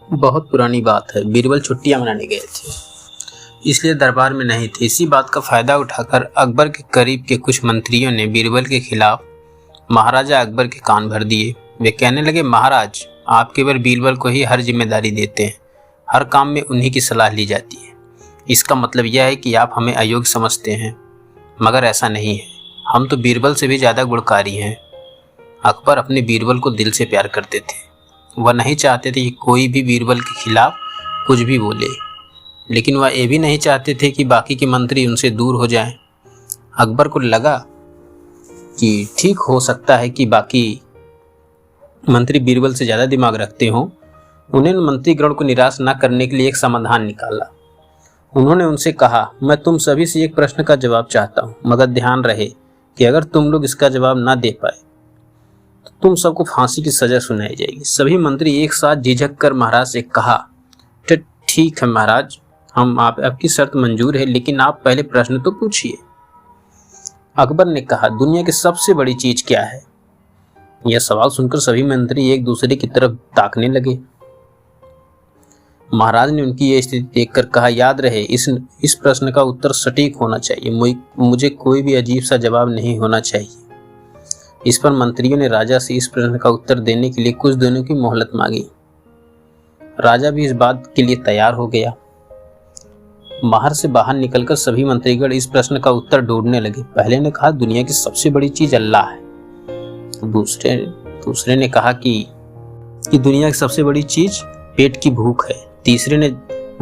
बहुत पुरानी बात है। बीरबल छुट्टियां मनाने गए थे, इसलिए दरबार में नहीं थे। इसी बात का फायदा उठाकर अकबर के करीब के कुछ मंत्रियों ने बीरबल के खिलाफ महाराजा अकबर के कान भर दिए। वे कहने लगे, महाराज आप केवल बीरबल को ही हर जिम्मेदारी देते हैं, हर काम में उन्हीं की सलाह ली जाती है। इसका मतलब यह है कि आप हमें अयोग्य समझते हैं, मगर ऐसा नहीं है। हम तो बीरबल से भी ज़्यादा गुणकारी हैं। अकबर अपने बीरबल को दिल से प्यार करते थे। वह नहीं चाहते थे कि कोई भी बीरबल के खिलाफ कुछ भी बोले, लेकिन वह ये भी नहीं चाहते थे कि बाकी के मंत्री उनसे दूर हो जाएं। अकबर को लगा कि ठीक हो सकता है कि बाकी मंत्री बीरबल से ज़्यादा दिमाग रखते हों। उन्होंने मंत्रीगण को निराश न करने के लिए एक समाधान निकाला। उन्होंने उनसे कहा, मैं तुम सभी से एक प्रश्न का जवाब चाहता हूँ, मगर ध्यान रहे कि अगर तुम लोग इसका जवाब ना दे पाए तो तुम सबको फांसी की सजा सुनाई जाएगी। सभी मंत्री एक साथ झिझक कर महाराज से कहा, ठीक है महाराज, हम आपकी शर्त मंजूर है, लेकिन आप पहले प्रश्न तो पूछिए। अकबर ने कहा, दुनिया की सबसे बड़ी चीज क्या है? यह सवाल सुनकर सभी मंत्री एक दूसरे की तरफ ताकने लगे। महाराज ने उनकी यह स्थिति देखकर कहा, याद रहे इस प्रश्न का उत्तर सटीक होना चाहिए। मुझे कोई भी अजीब सा जवाब नहीं होना चाहिए। इस पर मंत्रियों ने राजा से इस प्रश्न का उत्तर देने के लिए कुछ दिनों की मोहलत मांगी। राजा भी इस बात के लिए तैयार हो गया। महल से बाहर निकलकर सभी मंत्रीगण इस प्रश्न का उत्तर ढूंढने लगे। पहले ने कहा, दुनिया की सबसे बड़ी चीज अल्लाह है। दूसरे ने कहा कि दुनिया की सबसे बड़ी चीज पेट की भूख है। तीसरे ने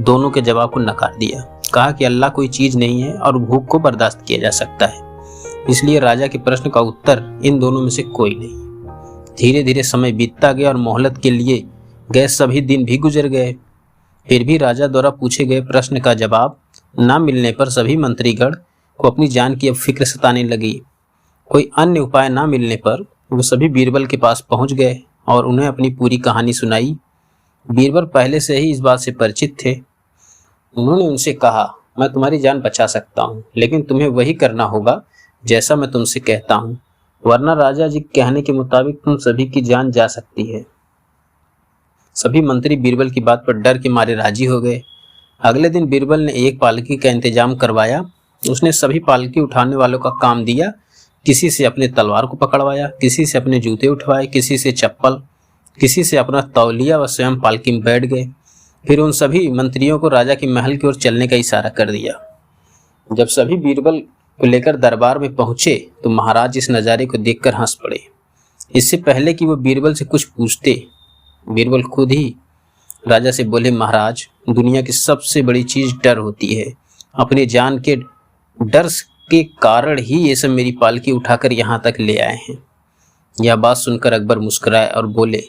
दोनों के जवाब को नकार दिया, कहा कि अल्लाह कोई चीज नहीं है और भूख को बर्दाश्त किया जा सकता है। इसलिए राजा के प्रश्न का उत्तर इन दोनों में से कोई नहीं। धीरे धीरे समय बीतता गया और मोहलत के लिए गए सभी दिन भी गुजर गए। फिर भी राजा द्वारा पूछे गए प्रश्न का जवाब न मिलने पर सभी मंत्रीगण को अपनी जान की अब फिक्र सताने लगी। कोई अन्य उपाय न मिलने पर वो सभी बीरबल के पास पहुंच गए और उन्हें अपनी पूरी कहानी सुनाई। बीरबल पहले से ही इस बात से परिचित थे। उन्होंने उनसे कहा, मैं तुम्हारी जान बचा सकता हूँ, लेकिन तुम्हें वही करना होगा जैसा मैं तुमसे कहता हूँ, वरना राजा जी कहने के मुताबिक तुम सभी की जान जा सकती है। सभी मंत्री बीरबल की बात पर डर के मारे राजी हो गए। अगले दिन बीरबल ने एक पालकी का इंतजाम करवाया। उसने सभी पालकी उठाने वालों का काम दिया। किसी से अपने तलवार को पकड़वाया, किसी से अपने जूते उठवाए, किसी से चप्पल, किसी से अपना तौलिया व स्वयं पालकी में बैठ गए। फिर उन सभी मंत्रियों को राजा के महल की ओर चलने का इशारा कर दिया। जब सभी बीरबल को लेकर दरबार में पहुंचे तो महाराज इस नज़ारे को देखकर हंस पड़े। इससे पहले कि वो बीरबल से कुछ पूछते, बीरबल खुद ही राजा से बोले, महाराज दुनिया की सबसे बड़ी चीज डर होती है। अपनी जान के डर के कारण ही ये सब मेरी पालकी उठाकर यहाँ तक ले आए हैं। यह बात सुनकर अकबर मुस्कुराए और बोले,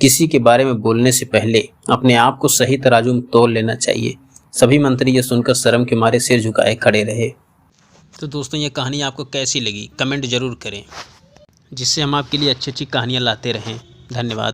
किसी के बारे में बोलने से पहले अपने आप को सही तराजू में तोल लेना चाहिए। सभी मंत्री ये सुनकर शर्म के मारे सिर झुकाए खड़े रहे। तो दोस्तों, ये कहानी आपको कैसी लगी कमेंट जरूर करें, जिससे हम आपके लिए अच्छी अच्छी कहानियाँ लाते रहें। धन्यवाद।